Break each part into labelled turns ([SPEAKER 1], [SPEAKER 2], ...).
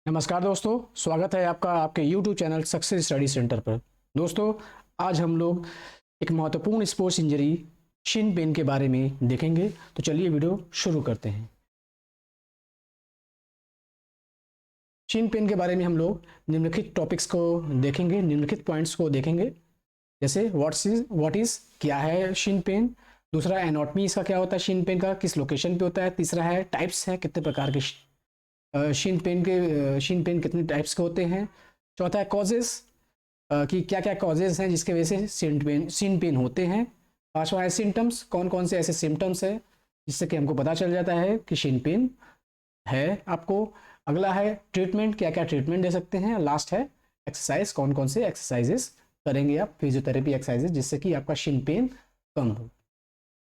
[SPEAKER 1] नमस्कार दोस्तों, स्वागत है आपका आपके YouTube channel success study centre पर। दोस्तों, आज हम लोग एक महत्वपूर्ण स्पोर्ट्स इंजरी शिन पेन के बारे में देखेंगे। तो चलिए वीडियो शुरू करते हैं। शिन पेन के बारे में हम लोग निम्नलिखित टॉपिक्स को देखेंगे, निम्नलिखित पॉइंट्स को देखेंगे। जैसे व्हाट इज क्या है शिन पेन, दूसरा एनाटॉमी इसका क्या होता है, शिन पेन का किस लोकेशन पे होता है, तीसरा है टाइप्स है कितने प्रकार के शिन पेन कितने टाइप्स के होते हैं, चौथा है कॉजेस कि क्या क्या कॉजेस हैं जिसके वजह से शिन पेन होते हैं, पांचवा है सिम्टम्स, कौन कौन से ऐसे सिम्टम्स है जिससे कि हमको पता चल जाता है कि शिन पेन है आपको। अगला है ट्रीटमेंट, क्या क्या ट्रीटमेंट दे सकते हैं। लास्ट है एक्सरसाइज, कौन कौन से एक्सरसाइजेस करेंगे आप, फिजियोथेरेपी एक्सरसाइजेस, जिससे कि आपका शिन पेन कम हो।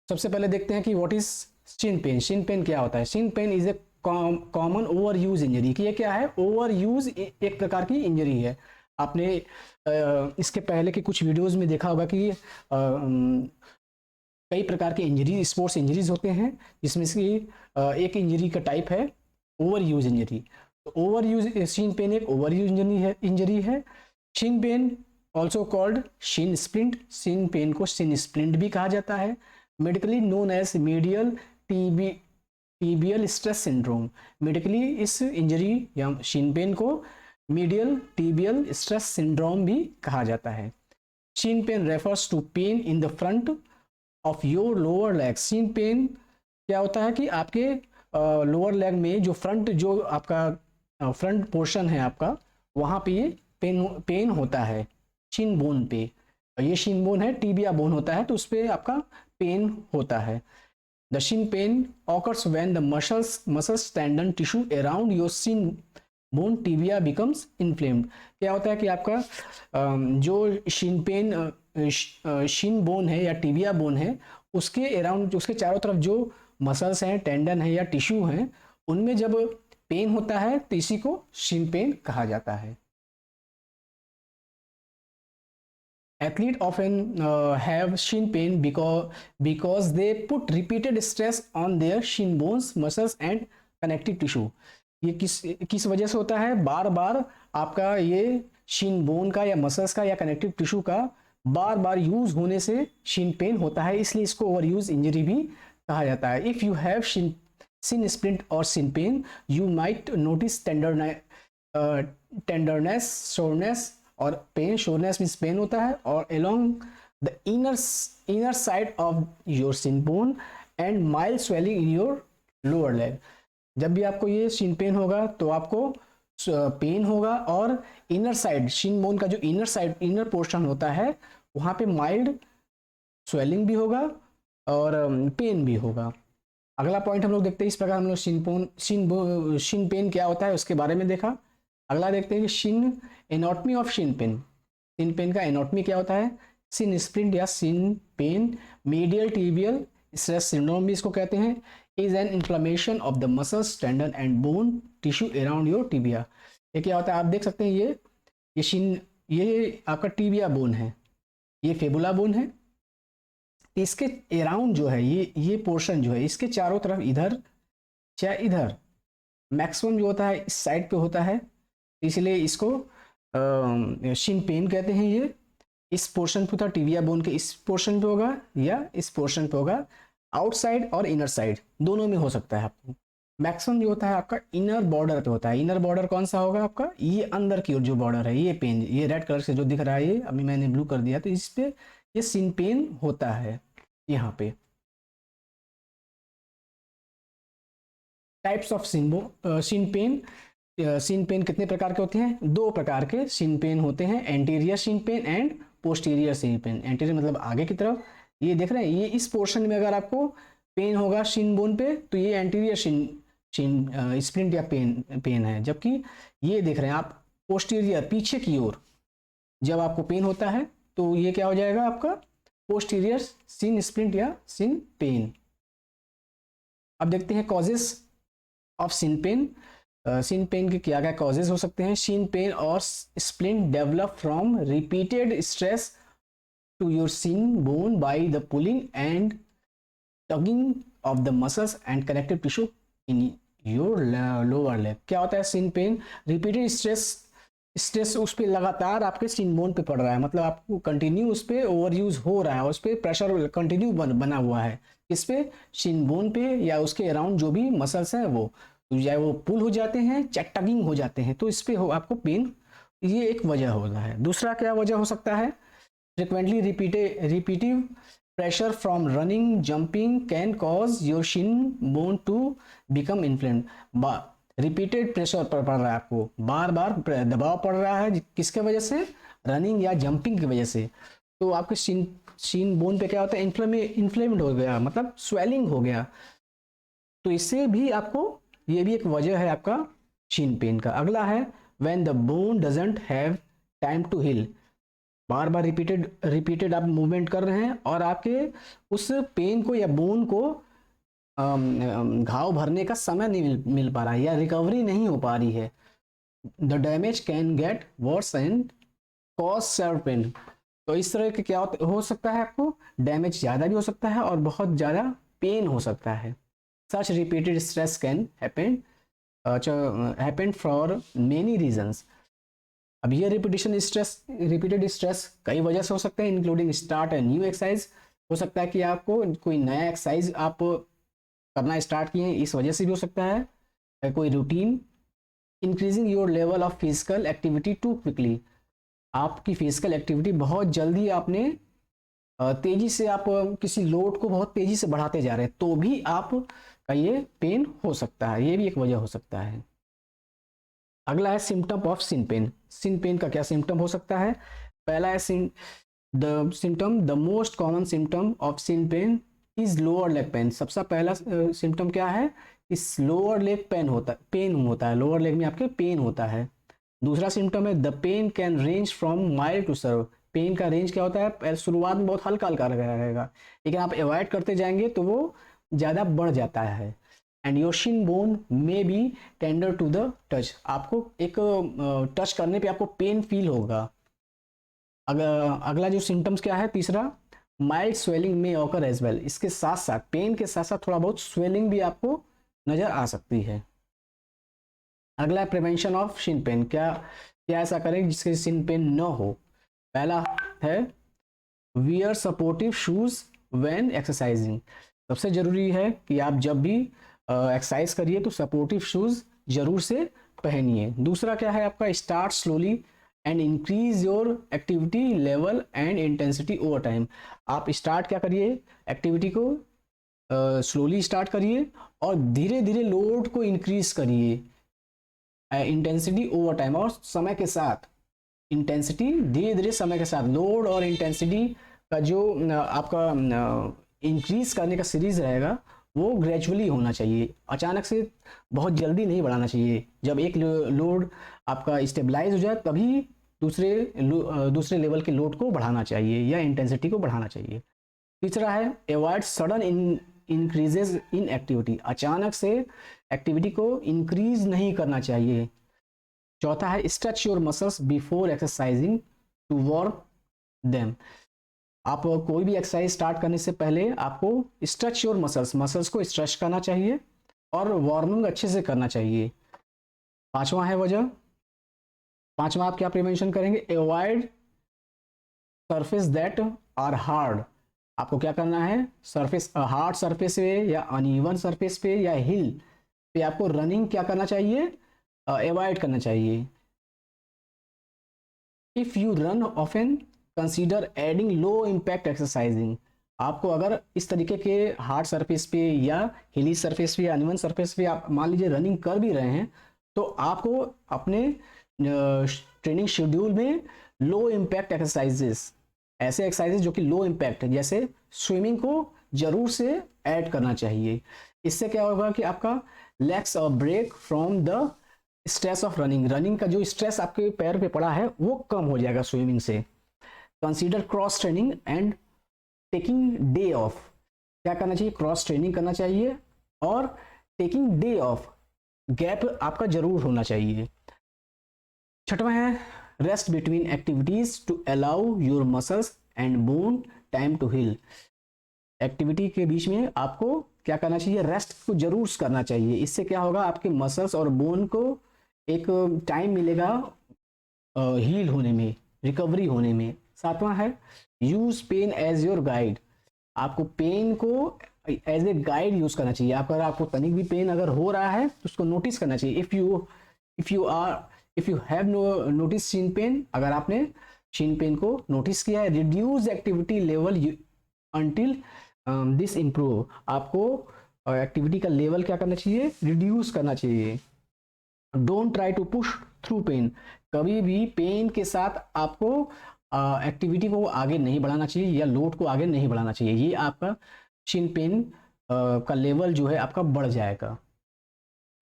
[SPEAKER 1] सबसे पहले देखते हैं कि what is shin pain. Shin pain क्या होता है। Shin pain is a common over use injury. कि ये क्या है, ओवर यूज एक प्रकार की इंजरी है। आपने इसके पहले के कुछ वीडियोस में देखा होगा कि कई प्रकार के इंजरी, स्पोर्ट्स इंजरीज होते हैं, जिसमें से एक इंजरी का टाइप है ओवर यूज इंजरी। तो ओवर यूज शिन पेन एक ओवर यूज इंजरी है। Shin pain also called shin splint, shin pain को शिन स्प्लिंट भी कहा जाता है। Medically known as medial tibial stress syndrome. Medically इस इंजरी या शिन पेन को मीडियल टीबियल स्ट्रेस सिंड्रोम भी कहा जाता है। Shin pain refers to pain in the front of your lower leg. Shin pain क्या होता है कि आपके लोअर लेग में जो फ्रंट, जो आपका फ्रंट पोर्शन है आपका, वहाँ पे ये पेन होता है शिन बोन पे। ये शिन बोन है, टीबिया बोन होता है, तो उस पर आपका पेन होता है। The shin pain occurs when the muscles tendon tissue around your shin bone tibia becomes inflamed। क्या होता है कि आपका जो शिन पेन शिन बोन है या टिबिया बोन है, उसके अराउंड, उसके चारों तरफ जो मसल्स हैं, टेंडन है या टिश्यू हैं, उनमें जब पेन होता है तो इसी को शिन पेन कहा जाता है। Athletes often have shin pain because they put repeated stress on their shin bones, muscles and connective tissue। ये किस वजह से होता है, बार बार आपका ये शिन बोन का या मसल्स का या कनेक्टिव टिश्यू का बार बार यूज होने से शिन पेन होता है, इसलिए इसको ओवर यूज इंजरी भी कहा जाता है। If you have shin splint और shin pain, you might notice tenderness, soreness और पेन। शोरनेस मीन्स पेन होता है, और along the inner side of your shin bone and mild swelling in your lower leg. जब भी आपको ये Shin pen होगा तो आपको पेन होगा, और इनर साइड शिन बोन का जो इनर साइड, इनर पोर्शन होता है, वहाँ पे माइल्ड स्वेलिंग भी होगा और पेन भी होगा। अगला पॉइंट हम लोग देखते हैं, इस प्रकार हम लोग शिन पेन क्या होता है उसके बारे में देखा। अगला देखते हैं कि anatomy of shin pain. Shin pain का एनाटॉमी क्या होता है। शिन स्प्लिंट या shin pain, medial tibial stress syndrome भी इसको कहते हैं, is an inflammation of the muscles, tendon and bone tissue around your tibia. ये क्या होता है, आप देख सकते हैं, ये आपका टिबिया बोन है, ये फेबुला बोन है, इसके अराउंड जो है ये पोर्शन जो है, इसके चारों तरफ इधर चाहे इधर मैक्सिमम जो होता है इस साइड पे होता है, इसलिए इसको शिन पेन कहते हैं। ये इस पोर्शन पे होता, टिबिया बोन के इस पोर्शन पे होगा या इस पोर्शन पे होगा, आउटसाइड और इनर साइड दोनों में हो सकता है आपको। मैक्सिमम जो होता है आपका इनर बॉर्डर पे होता है। इनर बॉर्डर कौन सा होगा आपका, ये अंदर की ओर जो बॉर्डर है, ये पेन, ये रेड कलर से जो दिख रहा है, ये अभी मैंने ब्लू कर दिया, तो इस पे ये शिन पेन होता है यहाँ पे। Types of shin pain. Shin pain कितने प्रकार के होते हैं, दो प्रकार के शिन पेन होते हैं, anterior shin pain and posterior shin pain. Anterior मतलब आगे की तरफ, ये देख रहे हैं, ये इस पोर्शन में अगर आपको पेन होगा शिन बोन पे, तो ये एंटीरियर शिन स्प्लिंट या पेन है। जबकि ये देख रहे हैं आप पोस्टीरियर, पीछे की ओर जब आपको पेन होता है, तो ये क्या हो जाएगा आपका पोस्टीरियर शिन स्प्लिंट या शिन पेन। अब देखते हैं causes of shin pain. Shin pain के क्या क्या कॉजेज हो सकते हैं। शिन पेन और splint develop from repeated stress to your shin bone by the pulling and tugging of the muscles and connective tissue in your lower leg. क्या होता है शिन पेन? रिपीटेड स्ट्रेस उस पर लगातार आपके शिन बोन पे पड़ रहा है, मतलब आपको कंटिन्यू उस पर ओवर यूज हो रहा है, उस पर प्रेशर कंटिन्यू बना हुआ है, इस पे शिन बोन पे या उसके अराउंड जो भी मसल्स हैं वो, तो चाहे वो पुल हो जाते हैं चाहे टगिंग हो जाते हैं, तो इस पे हो आपको पेन, ये एक वजह होता है। दूसरा क्या वजह हो सकता है? Frequently repetitive pressure from running jumping can cause your shin bone to become inflamed। Repeated pressure पर पड़ रहा है, आपको बार बार दबाव पड़ रहा है, किसके वजह से? रनिंग या जंपिंग की वजह से, तो आपके शिन बोन पे क्या होता है? इन्फ्लेम्ड हो गया, मतलब स्वेलिंग हो गया, तो इससे भी आपको, ये भी एक वजह है आपका शिन पेन का। अगला है when the bone doesn't have time to heal. बार बार रिपीटेड आप मूवमेंट कर रहे हैं और आपके उस पेन को या बोन को घाव भरने का समय नहीं मिल पा रहा है या रिकवरी नहीं हो पा रही है। The damage can get worse and cause severe pain. तो इस तरह के क्या हो सकता है? आपको डैमेज ज़्यादा भी हो सकता है और बहुत ज़्यादा पेन हो सकता है। Such repeated stress can happen for many reasons. अब ये रिपीटेड स्ट्रेस कई वजह से हो सकते हैं, including start a new exercise. हो सकता है कि आपको कोई नया एक्सरसाइज आप करना स्टार्ट किए, इस वजह से भी हो सकता है। कोई routine, increasing your level of physical activity too quickly. आपकी फिजिकल एक्टिविटी बहुत जल्दी आपने तेजी से आप किसी लोड को बहुत तेजी से बढ़ाते जा रहे हैं, तो भी आप का ये पेन हो सकता है, ये भी एक वजह हो सकता है। अगला है symptom of shin pain. Shin pain का क्या सिम्टम हो सकता है? पहला है the most common symptom of shin pain is lower leg pain. सबसे पहला सिम्टम क्या है? इस लोअर लेग पेन होता है, लोअर लेग में आपके पेन होता है। दूसरा सिम्टम है the pain can range from mild to severe. Pain का रेंज क्या होता है? शुरुआत में बहुत हल्का हल्का रहेगा, लेकिन आप अवॉइड करते जाएंगे तो वो ज़्यादा बढ़ जाता है। And your shin bone may be tender to the touch. आपको एक टच करने पे आपको पेन फील होगा। अगला जो सिम्टम्स क्या है? तीसरा, माइल्ड स्वेलिंग में ऑकर एज वेल। इसके साथ साथ पेन के साथ साथ थोड़ा बहुत स्वेलिंग भी आपको नजर आ सकती है। अगला है प्रिवेंशन ऑफ शिन पेन। क्या क्या ऐसा करें जिससे शिन पेन न हो? पहला है wear supportive shoes when exercising. सबसे जरूरी है कि आप जब भी एक्सरसाइज करिए तो सपोर्टिव शूज जरूर से पहनिए। दूसरा क्या है आपका? Start slowly and increase your activity level and intensity over time. आप स्टार्ट क्या करिए? एक्टिविटी को स्लोली स्टार्ट करिए और धीरे धीरे लोड को इंक्रीज करिए, इंटेंसिटी ओवर टाइम, और समय के साथ इंटेंसिटी धीरे धीरे समय के साथ। लोड और इंटेंसिटी का जो आपका इंक्रीज करने का सीरीज रहेगा वो ग्रेजुअली होना चाहिए, अचानक से बहुत जल्दी नहीं बढ़ाना चाहिए। जब एक लोड आपका स्टेबलाइज हो जाए तभी दूसरे लेवल के लोड को बढ़ाना चाहिए या इंटेंसिटी को बढ़ाना चाहिए। तीसरा है avoid sudden increases in activity. अचानक से एक्टिविटी को इंक्रीज नहीं करना चाहिए। चौथा है stretch your muscles before exercising to work them. आप कोई भी एक्सरसाइज स्टार्ट करने से पहले आपको स्ट्रेच योर मसल्स को स्ट्रेच करना चाहिए और वार्मिंग अच्छे से करना चाहिए। पांचवा आप क्या प्रिवेंशन करेंगे? Avoid surface that are hard. आपको क्या करना है? हार्ड सरफेस पे या अनइवन सरफेस पे या हिल पे आपको रनिंग क्या करना चाहिए? अवॉइड करना चाहिए। If you run often consider adding low impact exercising. आपको अगर इस तरीके के हार्ड सरफेस पे या हिली सरफेस पे या अनइवन सरफेस पे आप मान लीजिए रनिंग कर भी रहे हैं, तो आपको अपने ट्रेनिंग शेड्यूल में लो इम्पैक्ट एक्सरसाइजेस, ऐसे एक्सरसाइजेस जो कि लो इम्पैक्ट है, जैसे स्विमिंग को जरूर से ऐड करना चाहिए। इससे क्या होगा कि आपका लेग्स और break from the stress of running का जो स्ट्रेस आपके पैर पे पड़ा है वो कम हो जाएगा स्विमिंग से। Consider cross training and taking day of. क्या करना चाहिए? क्रॉस ट्रेनिंग करना चाहिए और टेकिंग डे ऑफ, गैप आपका जरूर होना चाहिए। छठवां है rest between activities to allow your muscles and bone time to heal. Activity के बीच में आपको क्या करना चाहिए, रेस्ट को जरूर करना चाहिए। इससे क्या होगा, आपके मसल्स और बोन को एक टाइम मिलेगा हील होने में, रिकवरी होने में। सातवां है use pain as your guide. आपको पेन को एज ए गाइड यूज करना चाहिए। अगर आपको तनिक भी पेन अगर हो रहा है तो उसको नोटिस करना चाहिए। If you have notice shin pain, अगर आपने शिन पेन को नोटिस किया है, reduce activity level until this improve. आपको एक्टिविटी का लेवल क्या करना चाहिए, रिड्यूस करना चाहिए। Don't try to push through pain. कभी भी पेन के साथ आपको एक्टिविटी को आगे नहीं बढ़ाना चाहिए या लोड को आगे नहीं बढ़ाना चाहिए। ये आपका शिन पेन का लेवल जो है आपका बढ़ जाएगा।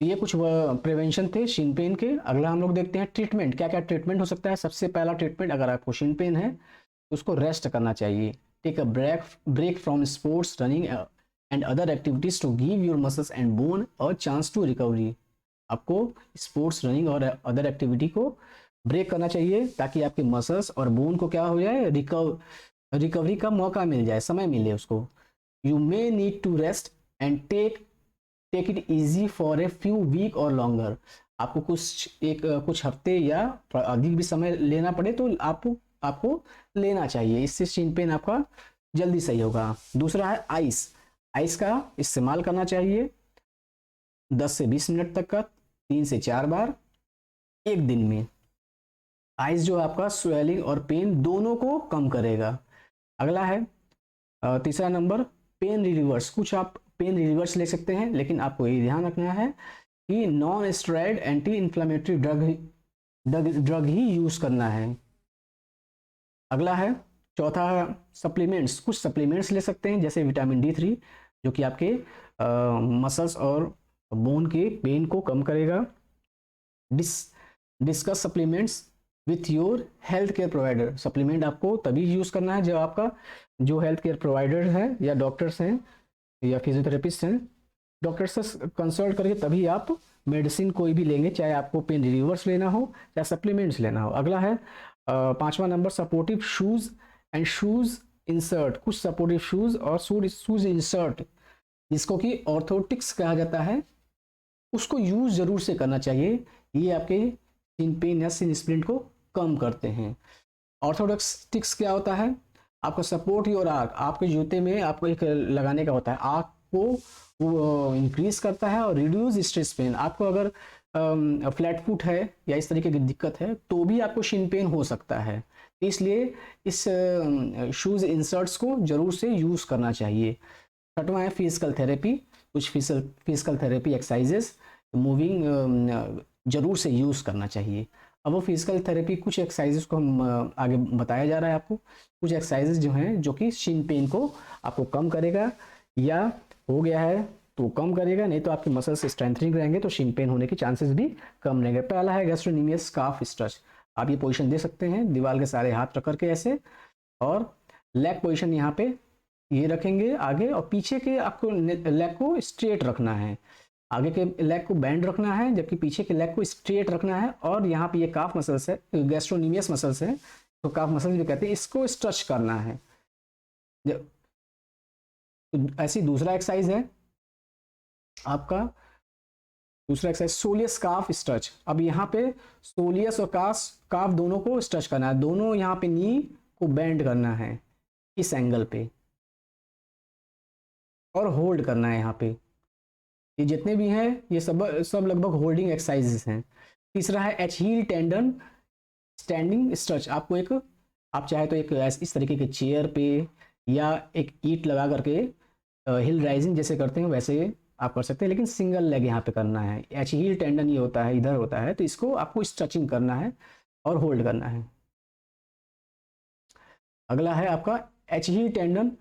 [SPEAKER 1] ये कुछ प्रिवेंशन थे शिन पेन के। अगला हम लोग देखते हैं ट्रीटमेंट, क्या क्या ट्रीटमेंट हो सकता है। सबसे पहला ट्रीटमेंट, अगर आपको शिन पेन है तो उसको रेस्ट करना चाहिए। Take a break from sports, running and other activities to give your muscles and bone a chance to recovery. आपको स्पोर्ट्स, रनिंग और अदर एक्टिविटी को ब्रेक करना चाहिए ताकि आपके मसल्स और बोन को क्या हो जाए, रिकवरी का मौका मिल जाए, समय मिले उसको। You may need to rest and take it easy for a few week or longer. आपको कुछ हफ्ते या अधिक भी समय लेना पड़े तो आपको लेना चाहिए। इससे शिन पेन आपका जल्दी सही होगा। दूसरा है आइस का इस्तेमाल करना चाहिए 10 से 20 मिनट तक का, 3 से 4 बार एक दिन में। आइस जो आपका स्वेलिंग और पेन दोनों को कम करेगा। अगला है तीसरा नंबर पेन रिलीवर्स। कुछ आप पेन रिलीवर्स ले सकते हैं, लेकिन आपको ये ध्यान रखना है कि non steroid anti inflammatory drug ही यूज करना है। अगला है चौथा सप्लीमेंट्स। कुछ सप्लीमेंट्स ले सकते हैं जैसे विटामिन D3 जो कि आपके मसल्स और बोन के पेन को कम करेगा। Discuss supplements with your health care provider. Supplement आपको तभी यूज करना है जब आपका जो हेल्थ केयर प्रोवाइडर है या डॉक्टर्स हैं या फिजियोथेरेपिस्ट हैं, डॉक्टर से कंसल्ट करके तभी आप मेडिसिन कोई भी लेंगे, चाहे आपको पेन रिलीवर्स लेना हो चाहे सप्लीमेंट्स लेना हो। अगला है पांचवा number supportive shoes and shoes insert. कुछ सपोर्टिव शूज और शूज इंसर्ट जिसको कि ऑर्थोटिक्स कहा जाता है, उसको यूज जरूर से करना चाहिए। ये आपके शिन पेन या शिन स्प्लिंट को कम करते हैं। ऑर्थोटिक्स क्या होता है, आपका सपोर्ट योर आर्क। आपके जूते में आपको एक लगाने का होता है, आर्क को इंक्रीज करता है और रिड्यूस स्ट्रेस पेन। आपको अगर फ्लैट फुट है या इस तरीके की दिक्कत है तो भी आपको शिन पेन हो सकता है, इसलिए इस शूज इंसर्ट्स को जरूर से यूज करना चाहिए। छठवां है फिजिकल थेरेपी। कुछ फिजिकल थेरेपी एक्सरसाइजेस, मूविंग जरूर से यूज करना चाहिए। अब वो फिजिकल थेरेपी कुछ एक्सरसाइजेस को हम आगे बताया जा रहा है आपको। कुछ एक्सरसाइजेस जो हैं जो कि शिन पेन को आपको कम करेगा, या हो गया है तो कम करेगा, नहीं तो आपके मसल्स स्ट्रेंथनिंग रहेंगे तो शिन पेन होने के चांसेस भी कम रहेंगे। पहला है गैस्ट्रोनोमियस काफ स्ट्रेच। आप ये पोजीशन दे सकते हैं दीवार के सारे हाथ रख करके ऐसे, और लेग पोजीशन यहाँ पे ये रखेंगे आगे, और पीछे के आपको लेग को स्ट्रेट रखना है। आगे के लेग को बैंड रखना है जबकि पीछे के लेग को स्ट्रेट रखना है। और यहाँ पे ये काफ मसल्स है, गैस्ट्रोनोमियस मसल्स है तो काफ मसल्स भी कहते हैं, इसको स्ट्रेच करना है। ऐसी दूसरा एक्सरसाइज है आपका, दूसरा एक्सरसाइज सोलियस काफ स्ट्रेच। अब यहाँ पे सोलियस और काफ दोनों को स्ट्रेच करना है, दोनों यहाँ पे नी को बेंड करना है इस एंगल पे और होल्ड करना है। यहाँ पे ये जितने भी हैं ये सब लगभग होल्डिंग एक्सरसाइजेस हैं। तीसरा है एचहील टेंडन स्टैंडिंग स्ट्रेच। आपको एक, आप चाहे तो एक इस तरीके के चेयर पे या एक ईंट लगा करके हिल राइजिंग जैसे करते हैं वैसे आप कर सकते हैं, लेकिन सिंगल लेग यहाँ पे करना है। एचहील टेंडन ये होता है, इधर होता है, तो इसको आपको स्ट्रेचिंग करना है और होल्ड करना है। अगला है आपका एचहील टेंडन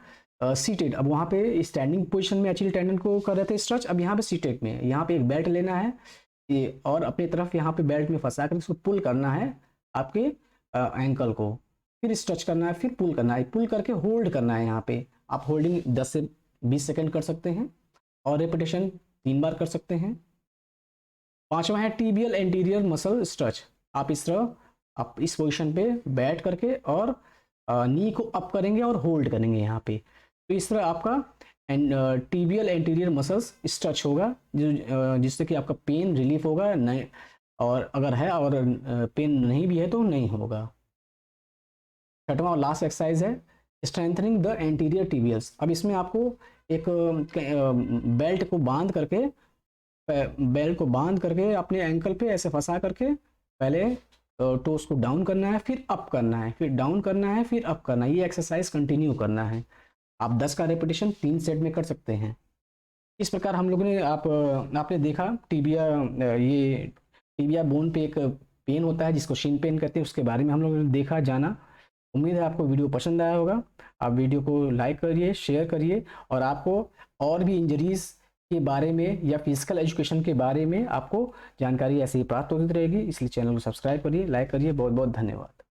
[SPEAKER 1] सीटेड। अब वहाँ पे स्टैंडिंग पोजीशन में एचहील टेंडन को कर रहे थे स्ट्रेच, अब यहाँ पे सीटेड में, यहाँ पे एक बेल्ट लेना है ये और अपनी तरफ यहाँ पे बेल्ट में फंसा कर इसको पुल करना है आपके एंकल को, फिर स्ट्रेच करना है, फिर पुल करना है, पुल करके होल्ड करना है। यहाँ पे आप होल्डिंग 10 से 20 सेकेंड कर सकते हैं और रेपिटेशन 3 बार कर सकते हैं। पांचवा है टीबियल एंटीरियर मसल स्ट्रेच। आप इस तरह आप इस पोजीशन पे बैठ करके और नी को अप करेंगे और होल्ड करेंगे यहाँ पे, तो इस तरह आपका and tibial anterior muscles stretch होगा, जिससे कि आपका पेन रिलीफ होगा नहीं, और अगर है और पेन नहीं भी है तो नहीं होगा। छठवां और लास्ट एक्सरसाइज है स्ट्रेंथनिंग द एंटीरियर टिबियल्स। अब इसमें आपको एक बेल्ट को बांध करके, बेल्ट को बांध करके अपने एंकल पे ऐसे फंसा करके पहले टोस को डाउन करना है, फिर अप करना है, फिर डाउन करना है, फिर अप करना है। ये एक्सरसाइज कंटिन्यू करना है। आप 10 का रेपिटेशन 3 सेट में कर सकते हैं। इस प्रकार हम लोगों ने आपने देखा टीबिया, ये टीबिया बोन पे एक पेन होता है जिसको शिन पेन कहते हैं, उसके बारे में हम लोगों ने देखा जाना। उम्मीद है आपको वीडियो पसंद आया होगा। आप वीडियो को लाइक करिए, शेयर करिए, और आपको और भी इंजरीज के बारे में या फिजिकल एजुकेशन के बारे में आपको जानकारी ऐसे ही प्राप्त होती रहेगी। इसलिए चैनल को सब्सक्राइब करिए, लाइक करिए। बहुत बहुत धन्यवाद।